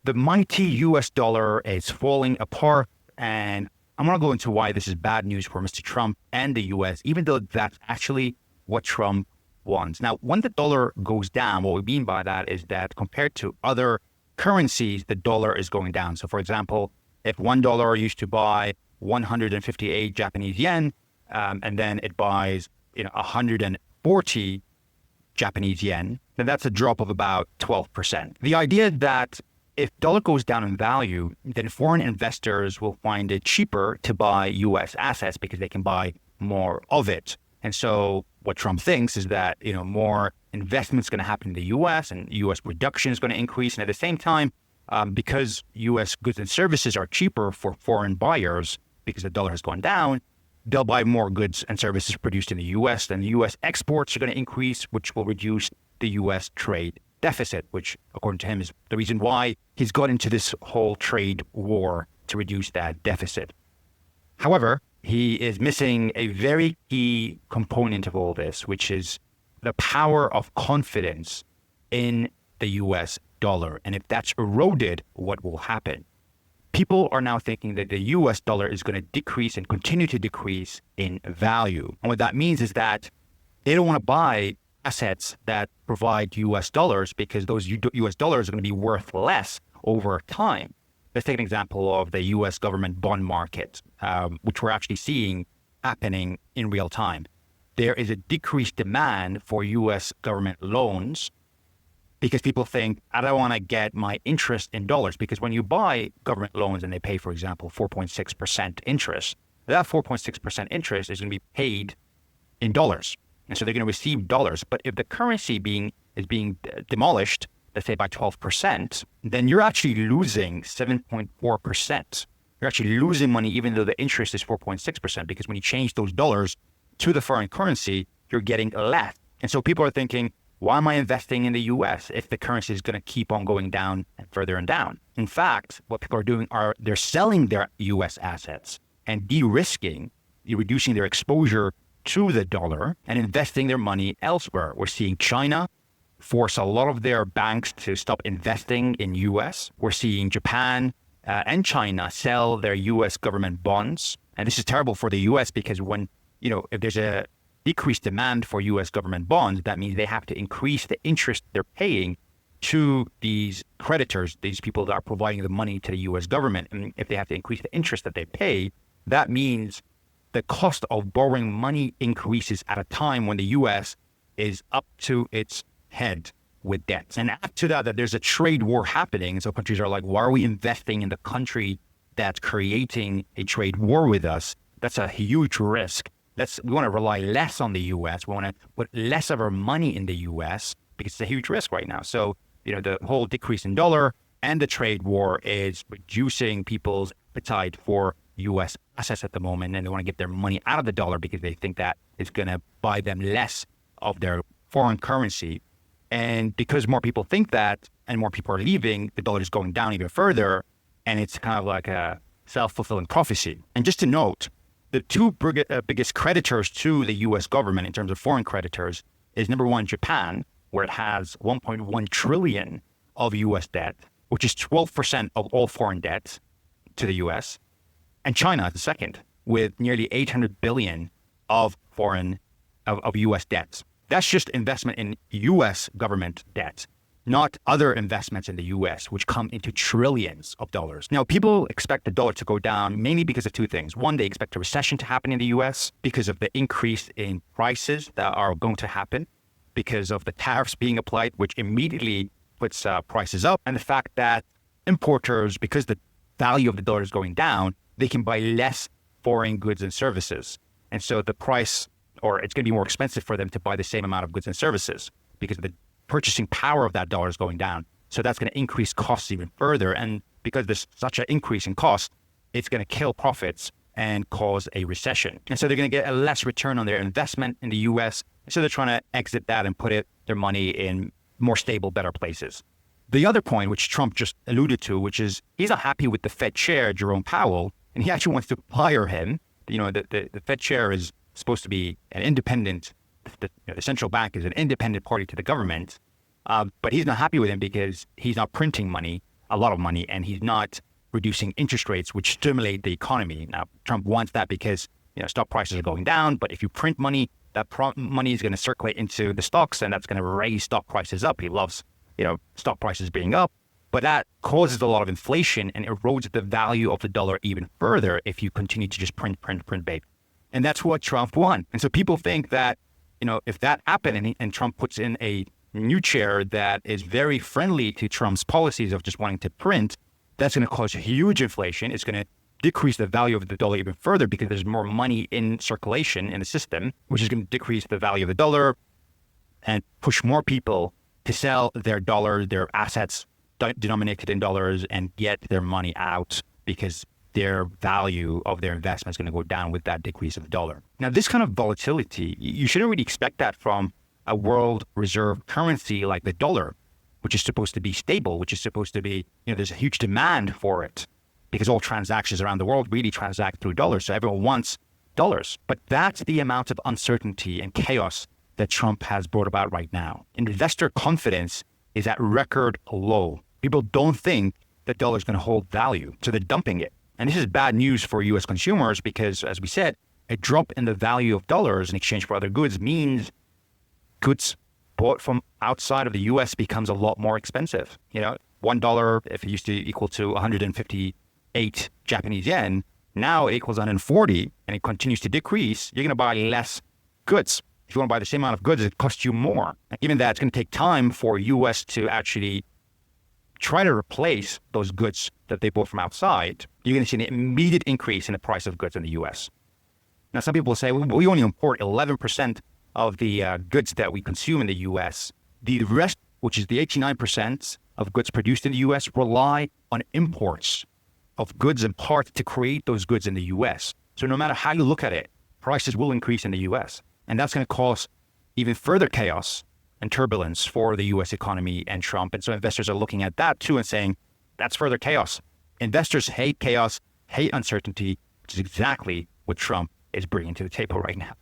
The mighty US dollar is falling apart, and I'm going to go into why this is bad news for Mr. Trump and the US, even though that's actually what Trump wants. Now, when the dollar goes down, what we mean by that is that compared to other currencies, the dollar is going down. So, for example, if $1 used to buy 158 Japanese yen, and then it buys 140 Japanese yen, then that's a drop of about 12%. The idea that if dollar goes down in value, then foreign investors will find it cheaper to buy U.S. assets because they can buy more of it. And so what Trump thinks is that, more investment is going to happen in the U.S. and U.S. production is going to increase. And at the same time, because U.S. goods and services are cheaper for foreign buyers because the dollar has gone down, they'll buy more goods and services produced in the U.S. Then the U.S. exports are going to increase, which will reduce the U.S. trade deficit, which, according to him, is the reason why he's got into this whole trade war to reduce that deficit. However, he is missing a very key component of all this, which is the power of confidence in the U.S. dollar. And if that's eroded, what will happen? People are now thinking that the U.S. dollar is going to decrease and continue to decrease in value. And what that means is that they don't want to buy assets that provide U.S. dollars because those U.S. dollars are going to be worth less over time. Let's take an example of the U.S. government bond market, which we're actually seeing happening in real time. There is a decreased demand for U.S. government loans because people think, I don't want to get my interest in dollars, because when you buy government loans and they pay, for example, 4.6% interest, that 4.6% interest is going to be paid in dollars. And so they're going to receive dollars. But if the currency is being demolished, let's say by 12%, then you're actually losing 7.4%. You're actually losing money even though the interest is 4.6%, because when you change those dollars to the foreign currency, you're getting less. And so people are thinking, why am I investing in the US if the currency is going to keep on going down and further and down? In fact, what people are doing are they're selling their US assets and de-risking, reducing their exposure to the dollar and investing their money elsewhere. We're seeing China force a lot of their banks to stop investing in US. We're seeing Japan and China sell their US government bonds. And this is terrible for the US because when, if there's a decreased demand for US government bonds, that means they have to increase the interest they're paying to these creditors, these people that are providing the money to the US government. And if they have to increase the interest that they pay, that means the cost of borrowing money increases at a time when the U.S. is up to its head with debts. And add to that there's a trade war happening. So countries are like, why are we investing in the country that's creating a trade war with us? That's a huge risk. We want to rely less on the U.S. We want to put less of our money in the U.S. because it's a huge risk right now. So, the whole decrease in dollar and the trade war is reducing people's appetite for U.S. assets at the moment, and they want to get their money out of the dollar because they think that it's going to buy them less of their foreign currency. And because more people think that and more people are leaving, the dollar is going down even further, and it's kind of like a self-fulfilling prophecy. And just to note, the two biggest creditors to the U.S. government in terms of foreign creditors is number one, Japan, where it has 1.1 trillion of U.S. debt, which is 12% of all foreign debt to the U.S., and China is the second, with nearly 800 billion of U.S. debts. That's just investment in U.S. government debt, not other investments in the U.S., which come into trillions of dollars. Now, people expect the dollar to go down mainly because of two things. One, they expect a recession to happen in the U.S. because of the increase in prices that are going to happen because of the tariffs being applied, which immediately puts prices up. And the fact that importers, because the value of the dollar is going down, they can buy less foreign goods and services. And so the price, or it's going to be more expensive for them to buy the same amount of goods and services because the purchasing power of that dollar is going down. So that's going to increase costs even further. And because there's such an increase in cost, it's going to kill profits and cause a recession. And so they're going to get a less return on their investment in the US. So they're trying to exit that and put their money in more stable, better places. The other point, which Trump just alluded to, which is he's not happy with the Fed Chair, Jerome Powell, and he actually wants to fire him. The Fed Chair is supposed to be an independent, the central bank is an independent party to the government, but he's not happy with him because he's not printing money a lot of money, and he's not reducing interest rates, which stimulate the economy. Now, Trump wants that because stock prices are going down, but if you print money, that money is going to circulate into the stocks, and that's going to raise stock prices up. He loves stock prices being up, but that causes a lot of inflation and erodes the value of the dollar even further if you continue to just print, babe. And that's what Trump won. And so people think that, if that happened and Trump puts in a new chair that is very friendly to Trump's policies of just wanting to print, that's going to cause huge inflation. It's going to decrease the value of the dollar even further because there's more money in circulation in the system, which is going to decrease the value of the dollar and push more people to sell their dollars, their assets denominated in dollars, and get their money out because their value of their investment is going to go down with that decrease of the dollar. Now, this kind of volatility, you shouldn't really expect that from a world reserve currency like the dollar, which is supposed to be stable, which is supposed to be, there's a huge demand for it because all transactions around the world really transact through dollars. So everyone wants dollars. But that's the amount of uncertainty and chaos that Trump has brought about right now. Investor confidence is at record low. People don't think that dollar is going to hold value, so they're dumping it. And this is bad news for U.S. consumers because, as we said, a drop in the value of dollars in exchange for other goods means goods bought from outside of the U.S. becomes a lot more expensive. $1, if it used to equal to 158 Japanese yen, now it equals 140, and it continues to decrease. You're going to buy less goods. If you want to buy the same amount of goods, it costs you more. And given that it's going to take time for U.S. to actually try to replace those goods that they bought from outside, you're going to see an immediate increase in the price of goods in the U.S. Now, some people say, well, we only import 11% of the goods that we consume in the U.S. The rest, which is the 89% of goods produced in the U.S., rely on imports of goods and parts to create those goods in the U.S. So no matter how you look at it, prices will increase in the U.S. And that's going to cause even further chaos and turbulence for the U.S. economy and Trump. And so investors are looking at that too and saying, that's further chaos. Investors hate chaos, hate uncertainty, which is exactly what Trump is bringing to the table right now.